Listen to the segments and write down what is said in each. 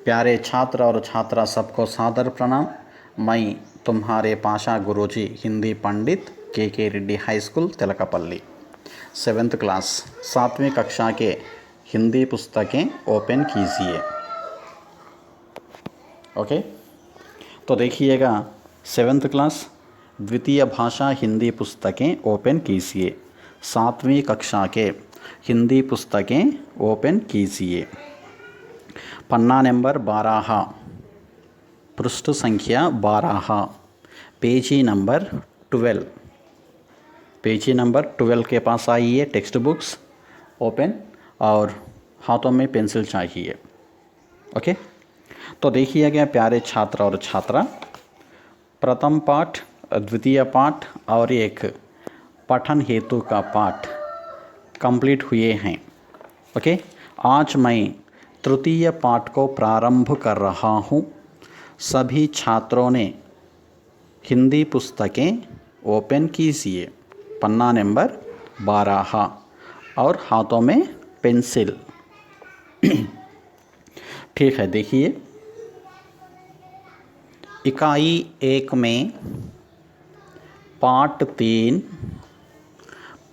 प्यारे छात्र और छात्रा सबको सादर प्रणाम। मैं तुम्हारे पाशा गुरुजी Hindi pandit K Reddy high school Tilakpalli 7th class 7वीं कक्षा के हिंदी पुस्तकें ओपन कीजिए। ओके, तो देखिएगा 7th क्लास द्वितीय भाषा हिंदी पुस्तकें ओपन कीजिए। 7वीं कक्षा के हिंदी पुस्तकें ओपन कीजिए। पन्ना नंबर 12, पृष्ठ संख्या 12, पेजी नंबर 12। पेजी नंबर 12 के पास आइए। टेक्स्ट बुक्स ओपन और हाथों में पेंसिल चाहिए। ओके, तो देखिएगा प्यारे छात्र और छात्रा, प्रथम पाठ, द्वितीय पाठ और एक पठन हेतु का पाठ कंप्लीट हुए हैं। ओके, आज मैं तृतीय पाठ को प्रारंभ कर रहा हूँ। सभी छात्रों ने हिंदी पुस्तकें ओपन कीजिए। पन्ना नंबर 12 और हाथों में पेंसिल। ठीक है, देखिए इकाई 1 में पाठ 3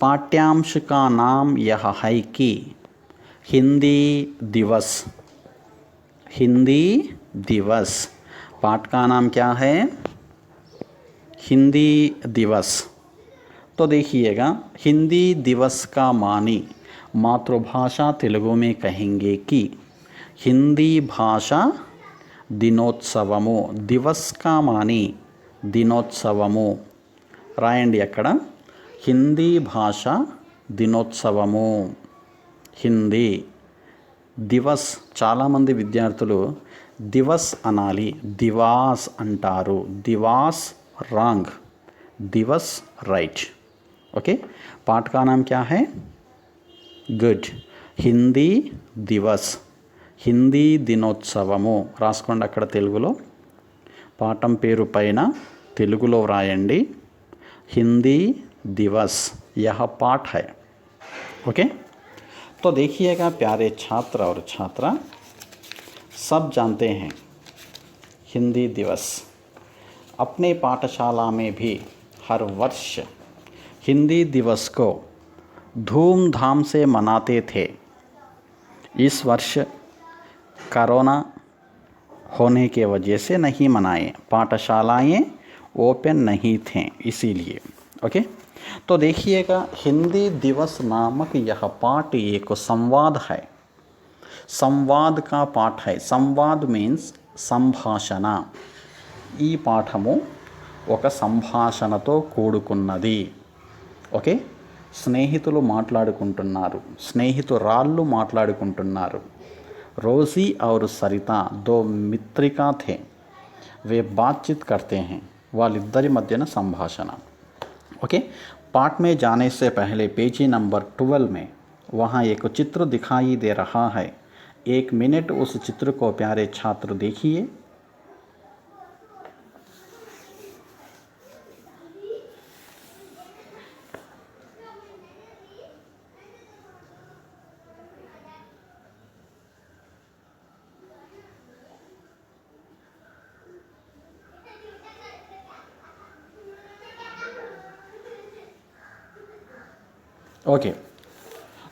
पाठ्यांश का नाम यह है कि हिंदी दिवस। हिंदी दिवस पाठ का नाम क्या है? हिंदी दिवस। तो देखिएगा, हिंदी दिवस का मानी मातृभाषा तेलुगु में कहेंगे कि हिंदी भाषा దినోత్సవము। దివస్ का मानी దినోత్సవము రాయండి అక్కడ। హిందీ భాష దినోత్సవము। హిందీ దివస్, చాలామంది విద్యార్థులు దివస్ అనాలి, దివాస్ అంటారు। దివాస్ రాంగ్, दिवस राइट। ओके, पाठ का नाम क्या है? गुड, हिंदी दिवस, హిందీ దినోత్సవము రాసుకోండి అక్కడ తెలుగులో। పాఠం పేరు పైన తెలుగులో వ్రాయండి, हिंदी दिवस यह पाठ है। ओके, तो देखिएगा प्यारे छात्र और छात्रा, सब जानते हैं हिंदी दिवस। अपने पाठशाला में भी हर वर्ष हिंदी दिवस को धूमधाम से मनाते थे। इस वर्ष कोरोना होने के वजह से नहीं मनाए, पाठशालाएँ ओपन नहीं थे इसीलिए। ओके, तो देखिएगा हिंदी दिवस नामक यह पाठ एक संवाद है। संवाद का पाठ है। संवाद मीन्स సంభాషణ। ఈ పాఠము ఒక సంభాషణతో కూడుకున్నది। ఓకే, స్నేహితులు మాట్లాడుకుంటున్నారు, స్నేహితురాళ్ళు మాట్లాడుకుంటున్నారు। रोज़ी और सरिता दो मित्रिका थे, वे बातचीत करते हैं। వాళ్ళిద్దరి మధ్యన సంభాషణ। ओके, पाठ में जाने से पहले पेजी नंबर 12 में वहाँ एक चित्र दिखाई दे रहा है। 1 मिनट उस चित्र को प्यारे छात्र देखिए। ओके,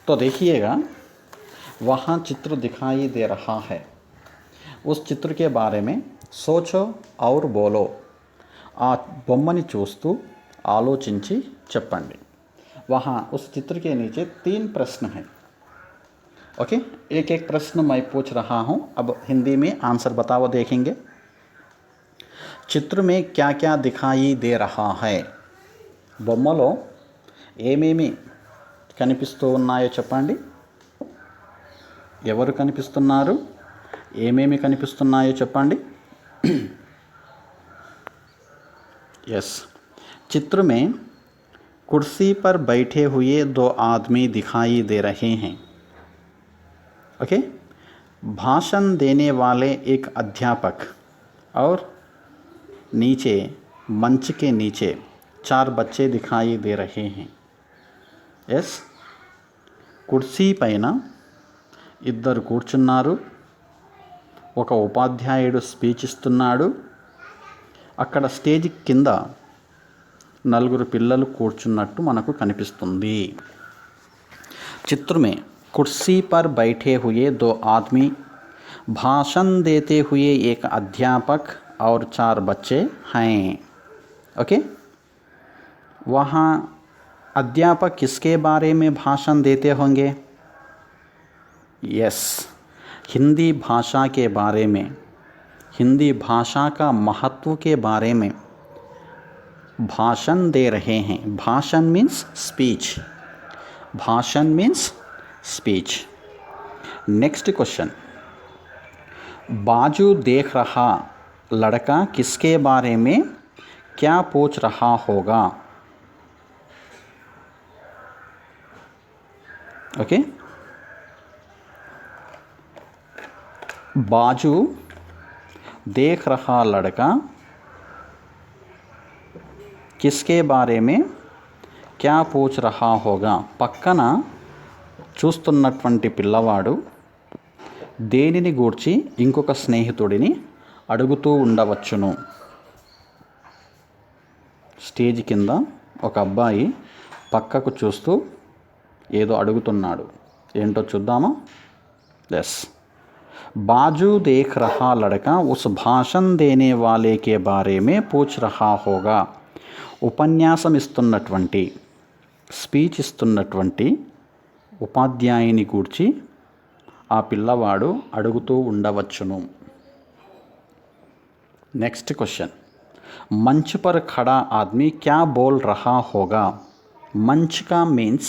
तो देखिएगा वहाँ चित्र दिखाई दे रहा है। उस चित्र के बारे में सोचो और बोलो। आ బొమ్మని చూస్తూ ఆలోచించి చెప్పండి। वहाँ उस चित्र के नीचे 3 प्रश्न हैं। ओके, एक एक प्रश्न मैं पूछ रहा हूँ, अब हिंदी में आंसर बताओ, देखेंगे। चित्र में क्या क्या दिखाई दे रहा है? బొమ్మలో ఏమేమి కనిపిస్తూ ఉన్నాయో చెప్పండి। ఎవరు కనిపిస్తున్నారు? ఏమేమి కనిపిస్తున్నాయో చెప్పండి। यस, चित्र में कुर्सी पर बैठे हुए 2 आदमी दिखाई दे रहे हैं। ओके, भाषण देने वाले एक अध्यापक और नीचे मंच के नीचे 4 बच्चे दिखाई दे रहे हैं। यस, కుర్సీ పైన ఇద్దరు కూర్చున్నారు, ఒక ఉపాధ్యాయుడు స్పీచ్ ఇస్తున్నాడు. అక్కడ స్టేజ్ కింద నలుగురు పిల్లలు కూర్చున్నట్టు మనకు కనిపిస్తుంది. चित्र में कुर्सी पर बैठे हुए दो आदमी, भाषण देते हुए एक अध्यापक और 4 बच्चे हैं. ओके, वहाँ अध्यापक किसके बारे में भाषण देते होंगे? यस, हिंदी भाषा के बारे में, हिंदी भाषा का महत्व के बारे में भाषण दे रहे हैं. भाषण मीन्स स्पीच. भाषण मीन्स स्पीच. नेक्स्ट क्वेश्चन, बाजू देख रहा लड़का किसके बारे में क्या पूछ रहा होगा? ओके, बाजू देख रहा लड़का किसके बारे में क्या पूछ रहा होगा? పక్కన చూస్తున్నటువంటి పిల్లవాడు దేనిని గూర్చి ఇంకొక స్నేహితుడిని అడుగుతూ ఉండవచ్చును. స్టేజ్ కింద ఒక అబ్బాయి పక్కకు చూస్తూ ఏదో అడుగుతున్నాడు. ఏంటో చూద్దామా? ఎస్, बाजू देख रहा लड़का उस भाषण देने वाले के बारे में पूछ रहा होगा. ఉపన్యాసం ఇస్తున్నటువంటి, స్పీచ్ ఇస్తున్నటువంటి ఉపాధ్యాయుని గూర్చి ఆ పిల్లవాడు అడుగుతూ ఉండవచ్చును. नेक्स्ट क्वेश्चन, मंच पर खड़ा आदमी क्या बोल रहा होगा? मंच का मीन्स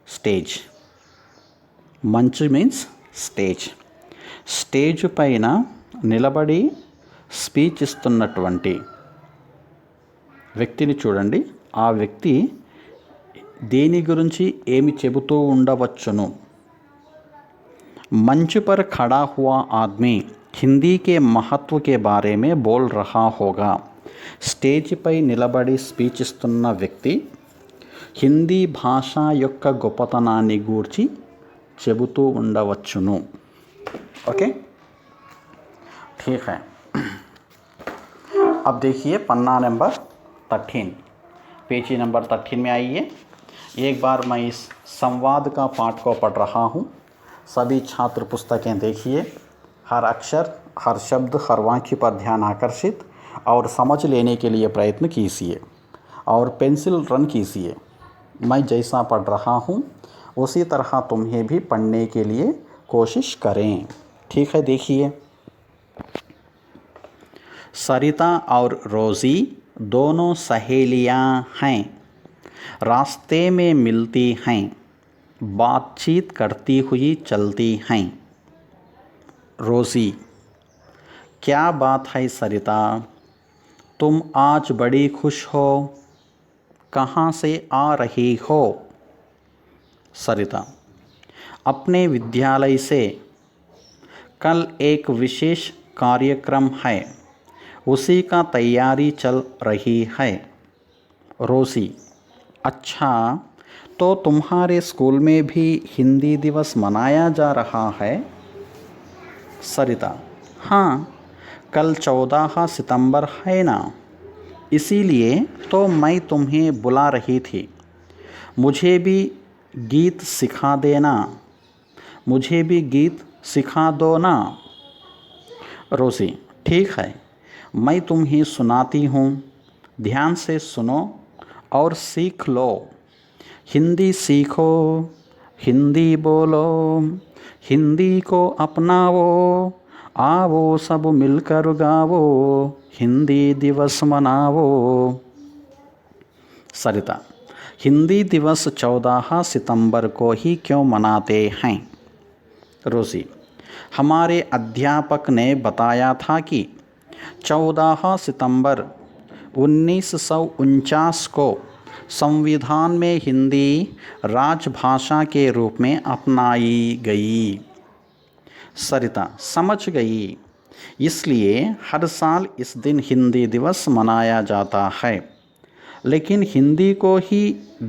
स्टेज. मंच मीन्स स्टेज. స్టేజ్ పైన నిలబడి స్పీచ్ ఇస్తున్నటువంటి వ్యక్తిని చూడండి. ఆ వ్యక్తి దేని గురించి ఏమి చెబుతూ ఉండవచ్చును? मंच पर खड़ा हुआ आदमी हिंदी के महत्व के बारे में बोल रहा होगा. స్టేజ్ పై నిలబడి స్పీచ్ ఇస్తున్న వ్యక్తి హిందీ భాష యొక్క గొప్పతనాన్ని గూర్చి చెబుతూ ఉండవచ్చును. ओके, ठीक है. अब देखिए पन्ना नंबर 13, पेजी नंबर 13 में आइए. एक बार मैं इस संवाद का पाठ को पढ़ रहा हूँ. सभी छात्र पुस्तकें देखिए. हर अक्षर, हर शब्द, हर वाक्य पर ध्यान आकर्षित और समझ लेने के लिए प्रयत्न कीजिए और पेंसिल रन कीजिए. मैं जैसा पढ़ रहा हूँ उसी तरह तुम्हें भी पढ़ने के लिए कोशिश करें. ठीक है, देखिए. सरिता और रोज़ी दोनों सहेलियां हैं. रास्ते में मिलती हैं, बातचीत करती हुई चलती हैं. रोज़ी, क्या बात है सरिता, तुम आज बड़ी खुश हो, कहाँ से आ रही हो? सरिता, अपने विद्यालय से. कल एक विशेष कार्यक्रम है, उसी का तैयारी चल रही है. रोज़ी, अच्छा, तो तुम्हारे स्कूल में भी हिंदी दिवस मनाया जा रहा है? सरिता, हाँ, कल 14 सितंबर है ना, इसीलिए तो मैं तुम्हें बुला रही थी. मुझे भी गीत सिखा देना, मुझे भी गीत सिखा दो ना. रोज़ी, ठीक है, मैं तुम्हें सुनाती हूँ, ध्यान से सुनो और सीख लो. हिंदी सीखो, हिंदी बोलो, हिंदी को अपनाओ, आओ सब मिलकर गाओ, हिंदी दिवस मनाओ. सरिता, हिंदी दिवस 14 सितंबर को ही क्यों मनाते हैं? रोज़ी, हमारे अध्यापक ने बताया था कि 14 सितंबर 1949 को संविधान में हिंदी राजभाषा के रूप में अपनाई गई. सरिता, समझ गई, इसलिए हर साल इस दिन हिंदी दिवस मनाया जाता है. लेकिन हिंदी को ही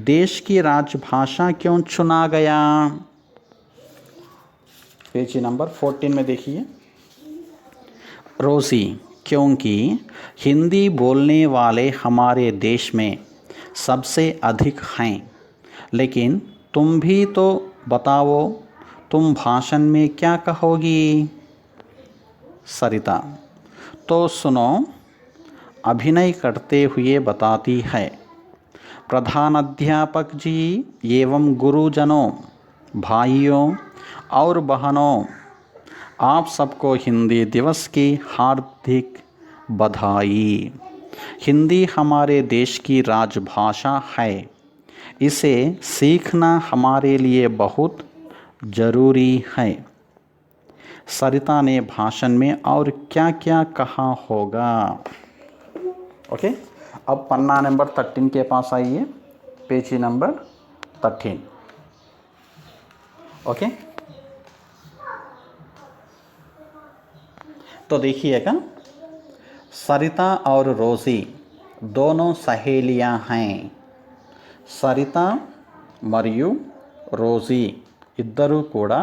देश की राजभाषा क्यों चुना गया? पेज नंबर 14 में देखिए. रोज़ी, क्योंकि हिंदी बोलने वाले हमारे देश में सबसे अधिक हैं। लेकिन तुम भी तो बताओ, तुम भाषण में क्या कहोगी? सरिता, तो सुनो, अभिनय करते हुए बताती है। प्रधानाध्यापक जी एवं गुरुजनों, भाइयों और बहनों, आप सबको हिंदी दिवस की हार्दिक बधाई। हिंदी हमारे देश की राजभाषा है। इसे सीखना हमारे लिए बहुत ज़रूरी है। सरिता ने भाषण में और क्या क्या कहा होगा? ओके, अब पन्ना नंबर 13 के पास आइए, पेज नंबर 13। ओके, तो देखिएगा, सरिता और रोज़ी दोनों सहेलियां हैं। सरिता మరియు రోజీ ఇద్దరూ కూడా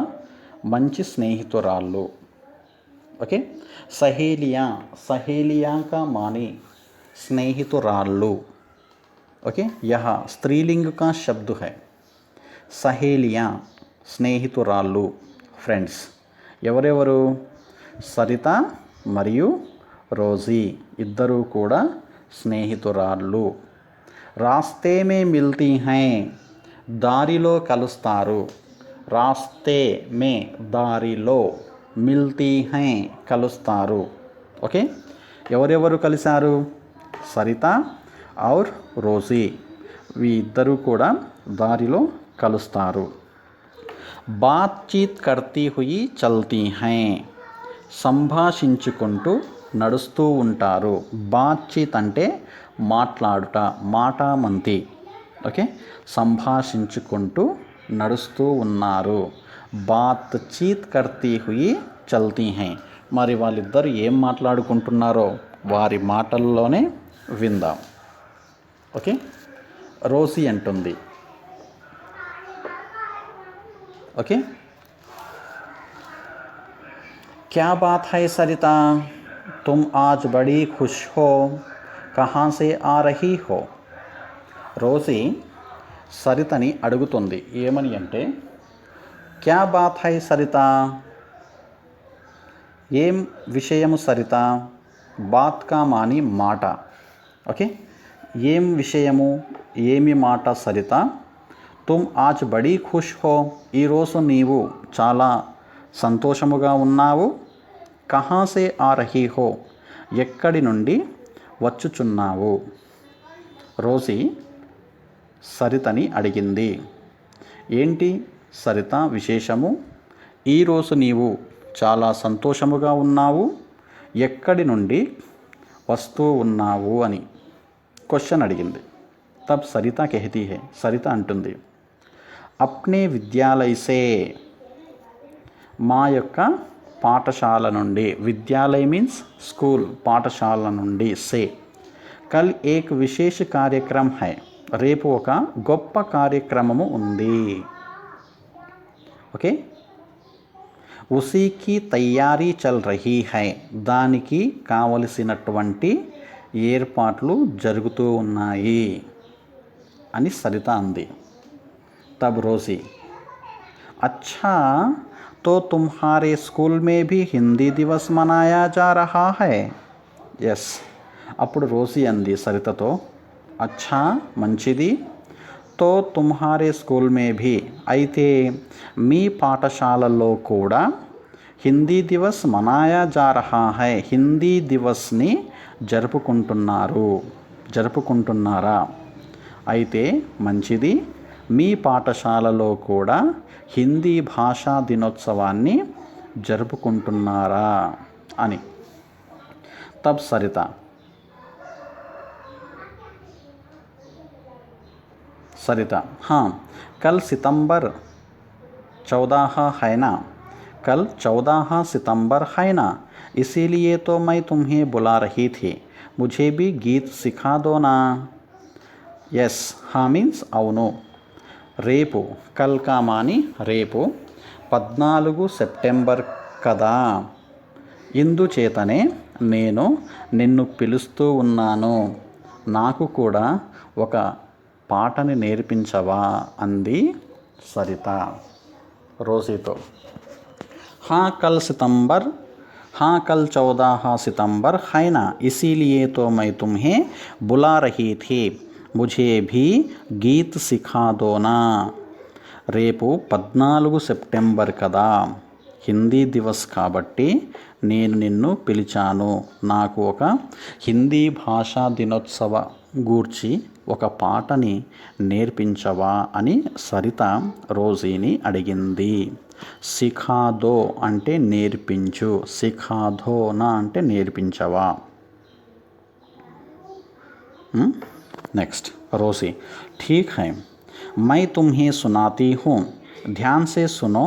మంచి స్నేహితురాళ్ళు. ओके, सहेलियां का मानी स्नेहितुराళ్ళు. ओके, यह स्त्रीलिंग का शब्द है. सहेलियां స్నేహితురాళ్ళు, ఫ్రెండ్స్. ఎవరెవరు? సరిత మరియు రోజీ ఇద్దరూ కూడా స్నేహితురాళ్ళు. రాస్తే మే మిల్తీ హై, దారిలో కలుస్తారు. రాస్తే మే దారిలో, మిల్తీ హై కలుస్తారు. ఓకే, ఎవరెవరు కలిశారు? సరిత ఔర్ రోజీ, ఈ ఇద్దరు కూడా దారిలో కలుస్తారు. బాత్చీత్ కర్తీ హుయి చల్తీ హై, సంభాషించుకుంటూ నడుస్తూ ఉంటారు. బాత్చీత్ అంటే మాట్లాడుట, మాటామంతి. ఓకే, సంభాషించుకుంటూ నడుస్తూ ఉన్నారు. బాత్చీత్ కర్తీ హుయి చల్తీ హై. మరి వాళ్ళిద్దరు ఏం మాట్లాడుకుంటున్నారో వారి మాటల్లోనే విందాం. ఓకే, రోసీ అంటుంది. ओके, क्या बात है सरिता, तुम आज बड़ी खुश हो, कहाँ से आ रही हो? रोज़ी సరితని అడుగుతుంది. ఏమని అంటే, క్యా బాత్ హై సరిత, ఏం విషయము సరిత. బాత్ కా మాని మాట. ఓకే, ఏం విషయము, ఏమి మాట సరిత. తుమ్ ఆజ్ బడీ ఖుష్ హో, ఈరోజు నీవు చాలా సంతోషముగా ఉన్నావు. కహా సే ఆ రహీ హో, ఎక్కడి నుండి వచ్చుచున్నావు? రోజీ సరితని అడిగింది. ఏంటి సరిత విశేషము? ఈరోజు నీవు చాలా సంతోషముగా ఉన్నావు, ఎక్కడి నుండి వస్తూ ఉన్నావు అని క్వశ్చన్ అడిగింది. తబ్ సరిత కెహతీ హై, సరిత అంటుంది, అప్నే విద్యాలయ సే, మా యొక్క పాఠశాల నుండి. విద్యాలయ మీన్స్ స్కూల్, పాఠశాల నుండి. సే, కల్ ఏక్ విశేష కార్యక్రమం హై, రేపు ఒక గొప్ప కార్యక్రమము ఉంది. ఓకే, ఉసీకి తయారీ చల్ రహీ హై, దానికి కావలసినటువంటి ఏర్పాట్లు జరుగుతూ ఉన్నాయి అని సరిత అంది. तब रोज़ी, अच्छा तो तुम्हारे स्कूल में भी हिंदी दिवस मनाया जा रहा है? यस. అప్పుడు రోసీ అంది సరితతో, అచ్చా మంచిది, తో తుమ్హారే స్కూల్ మే భీ, అయితే మీ పాఠశాలలో కూడా హిందీ దివస్ మనాయా జా రహా హై, హిందీ దివస్ని జరుపుకుంటున్నారా? అయితే మంచిది, మీ పాఠశాలలో కూడా హిందీ భాషా దినోత్సవాన్ని జరుపుకుంటున్నారా అని. తబ్ सरिता, हाँ, कल सितंबर 14 है ना, कल 14 सितंबर है ना, इसीलिए तो मैं तुम्हें बुला रही थी, मुझे भी गीत सिखा दो ना. यस, हाँ मीन्स అవును. రేపు, కల్ కా మాని రేపు, 14 సెప్టెంబర్ కదా, ఇందుచేతనే నేను నిన్ను పిలుస్తూ ఉన్నాను, నాకు కూడా ఒక పాటని నేర్పించవా అంది సరిత रोज़ी। हाँ कल सितंबर, हाँ कल 14 सितंबर है ना, इसीलिए तो मैं तुम्हें बुला रही थी, मुझे भी गीत सिखा दो ना। రేపు 14 సెప్టెంబర్ కదా, హిందీ దివస్ కాబట్టి నేను నిన్ను పిలిచాను, నాకు ఒక హిందీ భాషా దినోత్సవ గూర్చి ఒక పాటని నేర్పించవా అని సరిత రోజీని అడిగింది. సిఖాదో అంటే నేర్పించు, సిఖాధోనా అంటే నేర్పించవా. नेक्स्ट रोज़ी, ठीक है मैं तुम्हें सुनाती हूँ, ध्यान से सुनो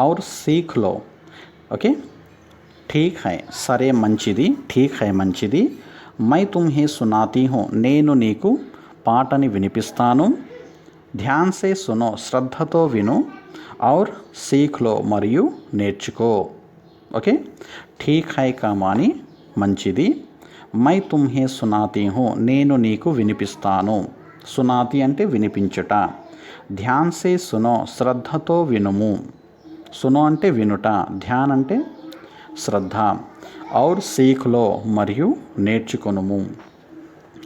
और सीख लो. ओके, ठीक है సరే మంచిది, ठीक है మంచిది, मैं तुम्हें सुनाती हूँ నేను నీకు పాటని వినిపిస్తాను, ధ్యాన్ సే సునో శ్రద్ధతో విను, और सीख लो మరియు నేర్చుకో. ఓకే, ठीक है का మాని మంచిది, मैं तुम्हें सुनाती हूँ నేను నీకు వినిపిస్తాను, సునాతి అంటే వినిపించుట, ధ్యాన్ సే సునో శ్రద్ధతో వినుము, సునో అంటే వినుట, ధ్యాన్ అంటే శ్రద్ధ, ఔర్ సీఖ్లో మరియు నేర్చుకొనుము.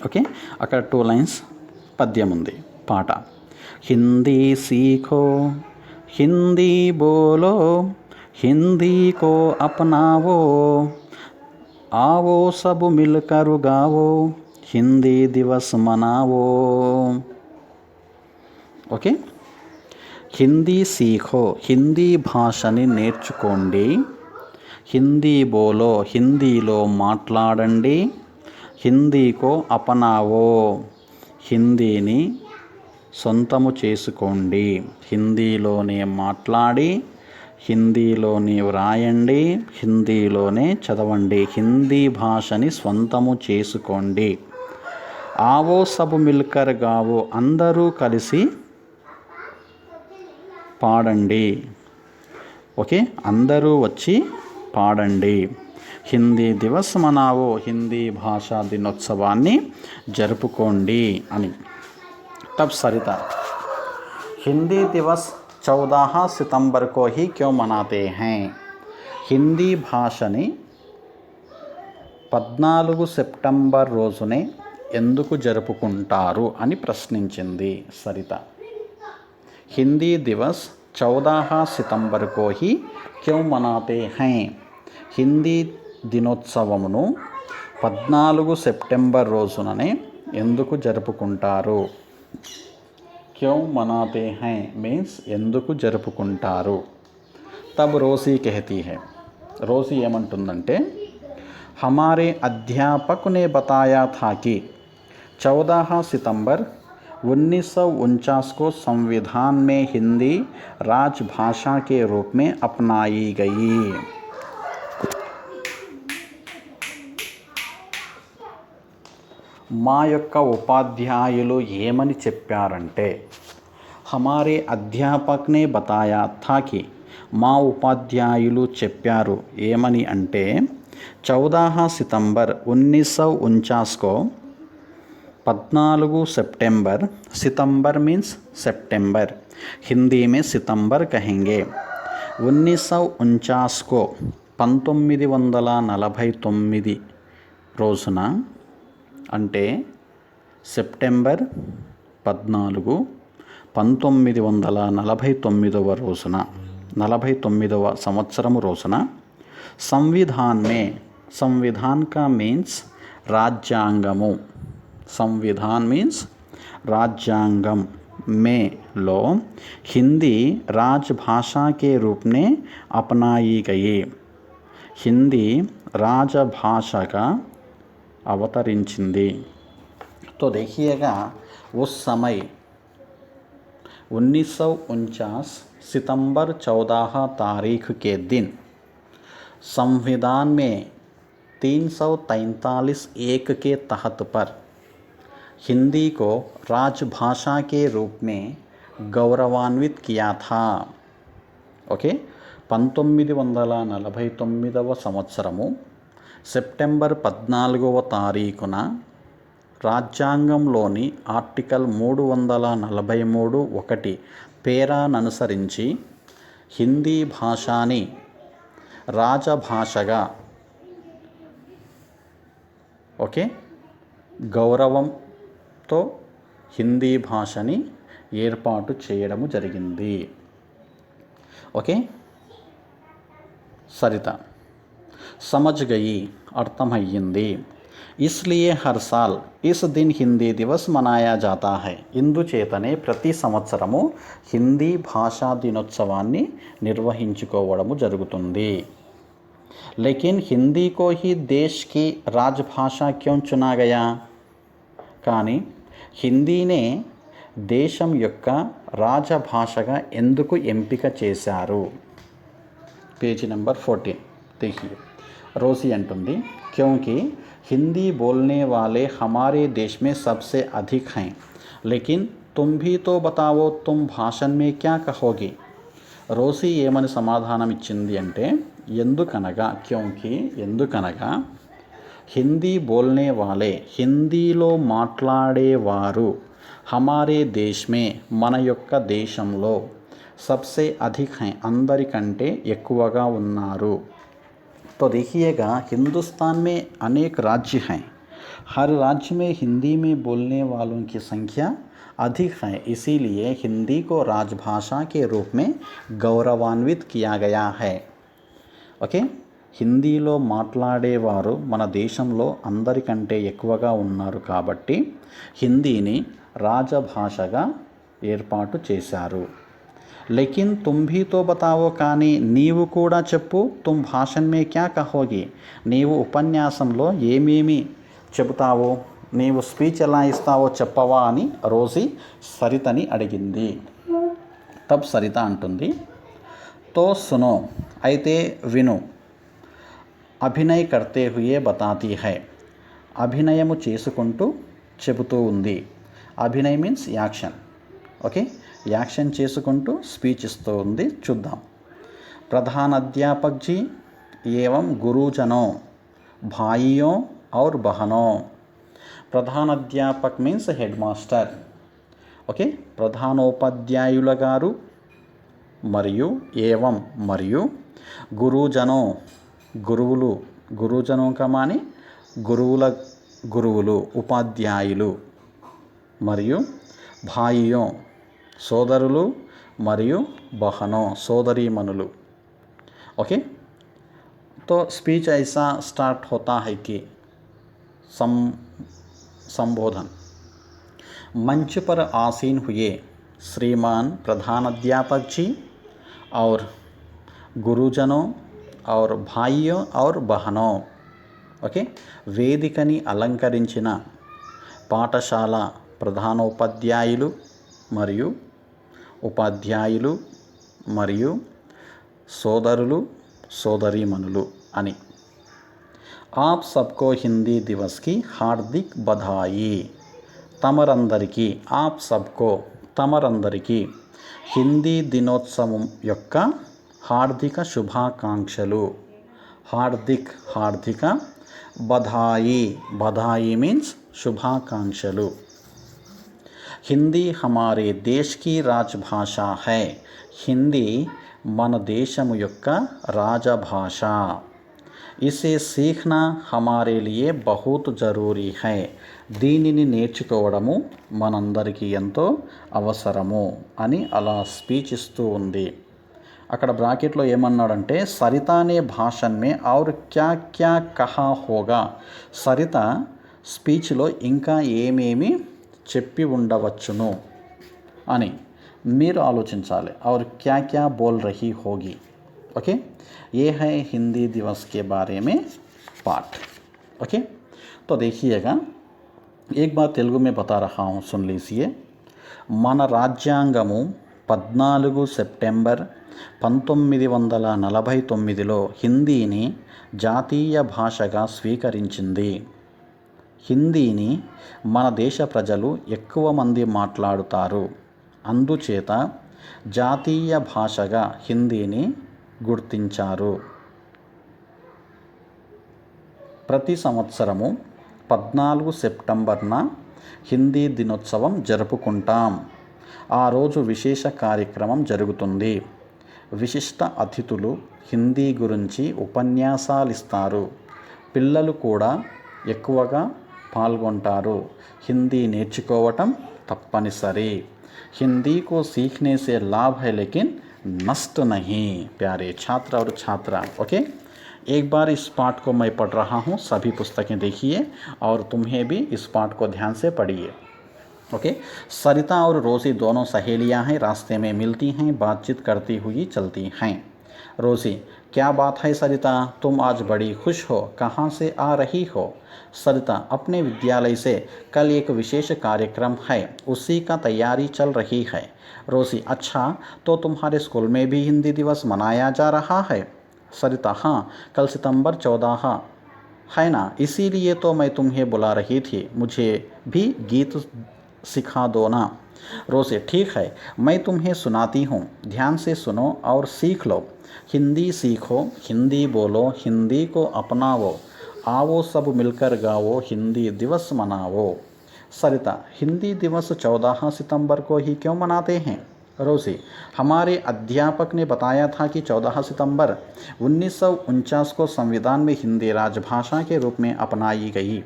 ఓకే, అక్కడ 2 లైన్స్ పద్యం ఉంది, పాట. హిందీ సీఖో హిందీ బోలో హిందీ కో అప్నావో आओ सब मिलकर गाओ हिंदी दिवस मनाओ. ఓకే, హిందీ సీఖో హిందీ భాషని నేర్చుకోండి, హిందీ బోలో హిందీలో మాట్లాడండి, హిందీకో అపనావో హిందీని సొంతము చేసుకోండి, హిందీలోనే మాట్లాడి హిందీలోనే వ్రాయండి, హిందీలోనే చదవండి, హిందీ భాషని స్వంతము చేసుకోండి. ఆవో సబ్ మిల్కర్ గావో అందరూ కలిసి పాడండి. ఓకే, అందరూ వచ్చి పాడండి. హిందీ దివస్ మనావో హిందీ భాషా దినోత్సవాన్ని జరుపుకోండి అని. తబ్ సరిత, హిందీ దివస్ 14 सितंबर को ही क्यों मनाते हैं, హిందీ భాషని 14 సెప్టెంబర్ రోజునే ఎందుకు జరుపుకుంటారు అని ప్రశ్నించింది సరిత. హిందీ దివస్ 14 సితంబర్ కో హీ క్యూ మనాతే హై, హిందీ దినోత్సవమును 14 సెప్టెంబర్ రోజుననే ఎందుకు జరుపుకుంటారు. క్యూ మనాతే హై మీన్స్ ఎందుకు జరుపుకుంటారు. తబ్ రోసీ कहती है, రోసీ ఏమంటుందంటే, हमारे अध्यापक ने बताया था कि 14 सितंबर 1949 को संविधान में हिंदी राजभाषा के रूप में अपनाई गई. మా యొక్క ఉపాధ్యాయులు ఏమని చెప్పారంటే, హమారే అధ్యాపక్నే బతాయా థాకి మా ఉపాధ్యాయులు చెప్పారు ఏమని అంటే, 14 సితంబర్ 1949 को 14 सितंबर, सितंबर मीन्स सेप्टेम्बर, हिंदी में सितंबर कहेंगे. 1949 को 1949 రోజున అంటే సెప్టెంబర్ 14 1949 రోజున 49వ సంవత్సరము రోజున సంవిధాన్ మే, సంవిధాన్ కా మీన్స్ రాజ్యాంగము, సంవిధాన్ మీన్స్ రాజ్యాంగం మేలో హిందీ రాజభాషా కే రూప్ మే అపనాయి గయి, హిందీ రాజభాషగా अवतरिंचिंदी. तो देखिएगा उस समय 1949 सितंबर 14 तारीख के दिन संविधान में 343(1) के तहत पर हिंदी को राजभाषा के रूप में गौरवान्वित किया था. ఓకే, 1949వ సంవత్సరము సెప్టెంబర్ 14వ తారీఖున రాజ్యాంగంలోని ఆర్టికల్ 343(1) పేరాననుసరించి హిందీ భాషని రాజభాషగా గౌరవంతో హిందీ భాషని ఏర్పాటు చేయడము జరిగింది. సరిత समझ गई అర్థమయ్యింది. इसलिए हर साल इस दिन हिंदी दिवस मनाया जाता है. ఇందుచేతనే ప్రతి సంవత్సరము హిందీ భాషా దినోత్సవాన్ని నిర్వహించుకోవడము జరుగుతుంది. लेकिन हिंदी को ही देश की राजभाषा क्यों चुना गया? కానీ హిందీనే దేశం యొక్క రాజభాషగా ఎందుకు ఎంపిక చేశారు? పేజీ నెంబర్ 14 देखिए. रोज़ी अंटुंदी क्योंकि हिंदी बोलने वाले हमारे देश में सबसे अधिक हैं. लेकिन तुम भी तो बताओ तुम भाषण में क्या कहोगी? रोज़ी ఏమని సమాధానం ఇచ్చింది అంటే ఎందుకనగా క్యోంకి ఎందుకనగా హిందీ బోల్నే వాలే హిందీలో మాట్లాడేవారు హమారే దేశ్ మే మన యొక్క దేశంలో सबसे अधिक हैं అందరికంటే ఎక్కువగా ఉన్నారు. तो देखिएगा हिंदुस्तान में अनेक राज्य हैं. हर राज्य में हिंदी में बोलने वालों की संख्या अधिक है. इसीलिए हिंदी को राजभाषा के रूप में गौरवान्वित किया गया है. హిందీలో మాట్లాడేవారు మన దేశంలో అందరికంటే ఎక్కువగా ఉన్నారు కాబట్టి హిందీని రాజభాషగా ఏర్పాటు చేశారు. लेकिन तुम भी तो बताओ కానీ నీవు కూడా చెప్పు. తుమ్ భాషణ్ మే క్యా కహోగి నీవు ఉపన్యాసంలో ఏమేమి చెబుతావో నీవు స్పీచ్ ఎలా ఇస్తావో చెప్పవా అని రోజీ సరితని అడిగింది. తబ్ సరిత అంటుంది తో సునో అయితే విను. అభినయ్ కర్తే హుయే బతాతీ హై అభినయము చేసుకుంటూ చెబుతూ ఉంది. Abhinay means action. యాక్షన్ చేసుకుంటూ స్పీచ్ ఇస్తూ ఉంది. చూద్దాం. प्रधानाध्यापक जी एवं गुरुजनों भाइयों और बहनों. प्रधानाध्यापक मीन्स हेड मास्टर. ప్రధానోపాధ్యాయుల గారు మరియు ఏవం మరియు గురుజనో గురువులు గురుజనో కమాని గురువులు ఉపాధ్యాయులు మరియు భాయియో సోదరులు మరియు బహనో సోదరీమణులు. तो स्पीच ऐसा स्टार्ट होता है कि संबोधन. मंच पर आसीन हुए श्रीमान प्रधानाध्यापक जी और गुरुजनों और भाइयों और बहनों. వేదికని అలంకరించిన పాఠశాల ప్రధానోపాధ్యాయులు మరియు ఉపాధ్యాయులు మరియు సోదరులు సోదరీమణులు అని. आप सबको हिंदी दिवस की हार्दिक बधाई. తమరందరికీ आप सबको తమరందరికీ హిందీ దినోత్సవం యొక్క హార్దిక శుభాకాంక్షలు. హార్దిక బధాయి మీన్స్ శుభాకాంక్షలు. हिंदी हमारे देश की राजभाषा है. हिंदी మన దేశము యొక్క రాజభాష. ఇసే సీఖనా హమారే లియే బహుత్ జరూరీ హై. దీనిని నేర్చుకోవడము మనందరికీ ఎంతో అవసరము అని అలా స్పీచ్ ఇస్తూ ఉంది. అక్కడ బ్రాకెట్లో ఏమన్నాడంటే సరితానే భాషణ్ మే ఔర్ క్యా క్యా కహా హోగా. సరిత స్పీచ్లో ఇంకా ఏమేమి చెప్పి ఉండవచ్చును అని మీరు ఆలోచించాలి. और क्या क्या बोल रही होगी. ये है हिंदी दिवस के बारे में पाठ. तो देखिएगा एक बार तेलुगु में बता रहा हूँ, सुन लीजिए. మన రాజ్యాంగము 14 సెప్టెంబర్ 1949లో హిందీని జాతీయ భాషగా స్వీకరించింది. హిందీని మన దేశ ప్రజలు ఎక్కువ మంది మాట్లాడుతారు. అందుచేత జాతీయ భాషగా హిందీని గుర్తించారు. ప్రతి సంవత్సరము 14 సెప్టెంబర్న హిందీ దినోత్సవం జరుపుకుంటాం. ఆ రోజు విశేష కార్యక్రమం జరుగుతుంది. విశిష్ట అతిథులు హిందీ గురించి ఉపన్యాసాలిస్తారు. పిల్లలు కూడా ఎక్కువగా పాల్గొంటారు. హిందీ నేర్చుకోవటం తప్పనిసరి. हिंदी को सीखने से लाभ है लेकिन नष्ट नहीं. प्यारे छात्र और छात्रा, ओके, एक बार इस पाठ को मैं पढ़ रहा हूँ. सभी पुस्तकें देखिए और तुम्हें भी इस पाठ को ध्यान से पढ़िए. ओके. सरिता और रोज़ी दोनों सहेलियाँ हैं. रास्ते में मिलती हैं, बातचीत करती हुई चलती हैं. रोज़ी, क्या बात है सरिता, तुम आज बड़ी खुश हो, कहाँ से आ रही हो? सरिता, अपने विद्यालय से कल एक विशेष कार्यक्रम है, उसी का तैयारी चल रही है. रोज़ी, अच्छा, तो तुम्हारे स्कूल में भी हिंदी दिवस मनाया जा रहा है? सरिता, हाँ, कल सितंबर 14 है ना, इसीलिए तो मैं तुम्हें बुला रही थी. मुझे भी गीत सिखा दो ना. रोज़ी, ठीक है, मैं तुम्हें सुनाती हूँ, ध्यान से सुनो और सीख लो. हिंदी सीखो, हिंदी बोलो, हिंदी को अपनाओ, आओ सब मिलकर गाओ, हिंदी दिवस मनाओ. सरिता, हिंदी दिवस 14 सितंबर को ही क्यों मनाते हैं? रोज़ी, हमारे अध्यापक ने बताया था कि 14 सितंबर 1949 को संविधान में हिंदी राजभाषा के रूप में अपनाई गई.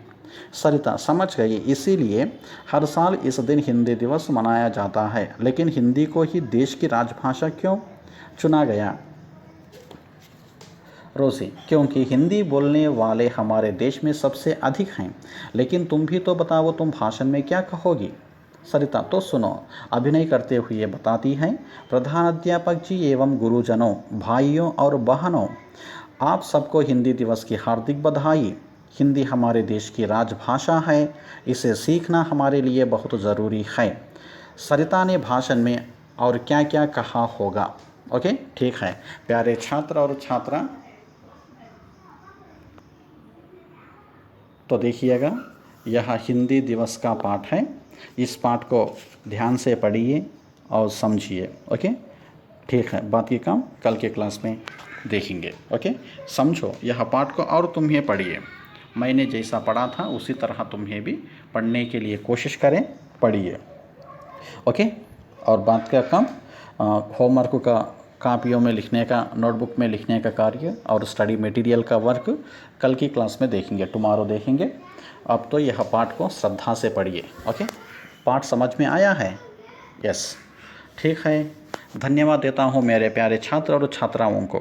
सरिता, समझ गई, इसीलिए हर साल इस दिन हिंदी दिवस मनाया जाता है. लेकिन हिंदी को ही देश की राजभाषा क्यों चुना गया? रोज़ी, क्योंकि हिंदी बोलने वाले हमारे देश में सबसे अधिक हैं. लेकिन तुम भी तो बताओ, तुम भाषण में क्या कहोगी? सरिता, तो सुनो, अभिनय करते हुए बताती हैं. प्रधानाध्यापक जी एवं गुरुजनों, भाइयों और बहनों, आप सबको हिंदी दिवस की हार्दिक बधाई. हिंदी हमारे देश की राजभाषा है, इसे सीखना हमारे लिए बहुत ज़रूरी है. सरिता ने भाषण में और क्या क्या कहा होगा? ओके, ठीक है. प्यारे छात्र और छात्रा, तो देखिएगा, यह हिंदी दिवस का पाठ है. इस पाठ को ध्यान से पढ़िए और समझिए. ओके, ठीक है. बाकी काम कल के क्लास में देखेंगे. ओके, समझो यह पाठ को और तुम्हें पढ़िए. मैंने जैसा पढ़ा था उसी तरह तुम्हें भी पढ़ने के लिए कोशिश करें, पढ़िए. ओके, और बात का काम होमवर्क का कापियों में लिखने का, नोटबुक में लिखने का कार्य और स्टडी मटेरियल का वर्क कल की क्लास में देखेंगे, टुमारो देखेंगे. अब तो यह पाठ को श्रद्धा से पढ़िए. ओके, पाठ समझ में आया है? यस, ठीक है. धन्यवाद देता हूँ मेरे प्यारे छात्र और छात्राओं को.